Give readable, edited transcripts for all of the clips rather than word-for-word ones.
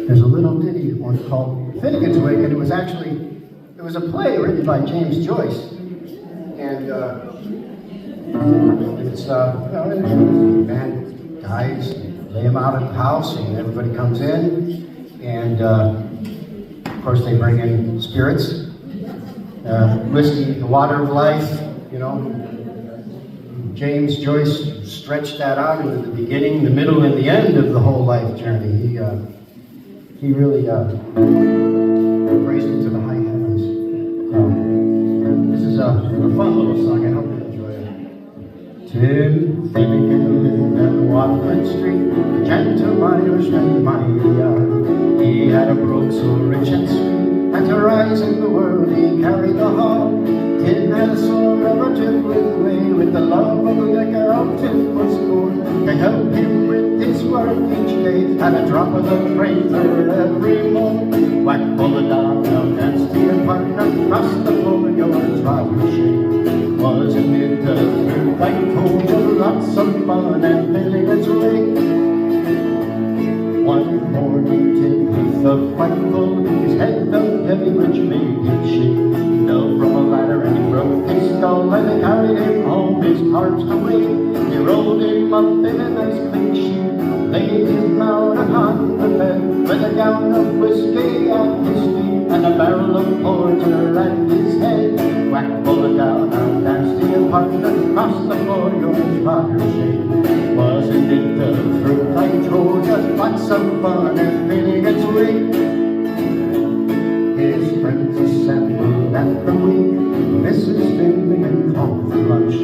There's a little ditty one called Finnegans Wake, and it was a play written by James Joyce. And it's, the man dies, lay him out at the house, and everybody comes in, and of course they bring in spirits, whiskey, the water of life, you know. James Joyce stretched that out into the beginning, the middle, and the end of the whole life journey. He really raised it to the high heavens. This is a fun little song. I hope you enjoy it. Tim Finnegan lived on Watford Street, gentle Irishman, mighty. He had a brogue so rich and sweet, and to rise in the world he carried the hall. Tim had a sore of a trembling way, with the love of the liquor of Tim was born. To help him with his work each day, and a drop of the prater every morn. Whack pull the dog, now dance to your partner, cross the floor, your trotter shake. Wasn't it a thrill? I told you lots of fun and Finnegans Wake. One morning Tim he felt quite full, his head felt heavy which made him shake. He fell from a ladder and he broke his skull, and they carried him home his corpse away. They rolled him up in a nice clean sheet, laid him out upon the bed, with a gown of whiskey on his feet, and a barrel of porter at his head. Whack, pull it down, now dance to your partner, cross the floor, your trotter shake. Wasn't it the truth I told you? Lots of fun and Finnegans Wake. His friends assembled at the week. Mrs. Finnegan called for lunch.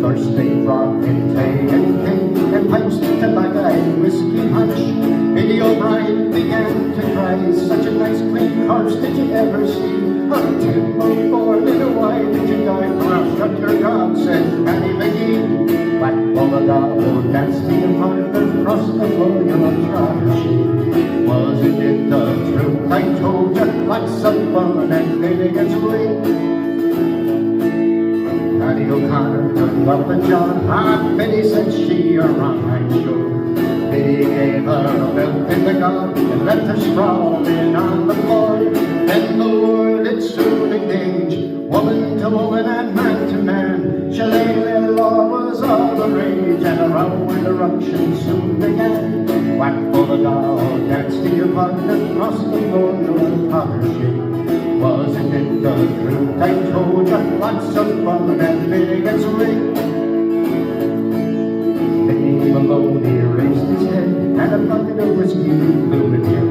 First they brought in tea and cake, and pipes, tobacco, and whiskey punch. Biddy O'Brien began to cry, such a nice clean corpse did you ever see? Oh, Tim O'Brien, why did you die? Well, shut your gob, said Annie McGee. Whack, pull a dog, dance to your partner, cross the floor, your trotter shake. Wasn't it the truth I told you? Lots of fun and Finnegans Wake. Patty O'Connor took up and John. Ah, Biddy said she, you're wrong, I'm sure. Biddy gave her a belt in the gob and left her sprawling on the floor. Then the war did soon engage, woman to woman and man to man. Shillelagh law was all the rage, and a row and eruption soon began. Whack, pull a dog, dance to your partner, cross the floor, your trotter shake. Wasn't it the truth I told you? Lots of fun and Finnegans Wake. Benny Maloney raised his head, and a bucket of whiskey blew at him.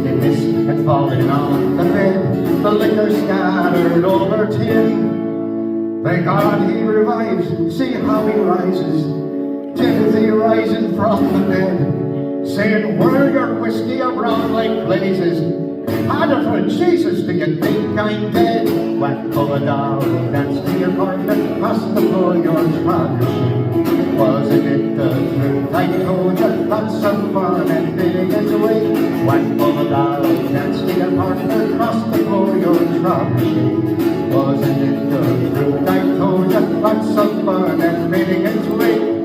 They missed and fallen on the bed, the liquor scattered over Tim. Thank God he revives, see how he rises. Timothy rising from the bed, saying, whirl your whiskey around like blazes. Harder for Jesus, do you think I'm dead? Whack, pull a dog, dance to your partner, cross the floor, your trotter shake. Wasn't it the truth I told you? Lots of fun and Finnegans Wake. Whack, pull a dog, dance to your partner, cross the floor, your trotter shake. Wasn't it the truth I told you? Lots of fun and Finnegans Wake.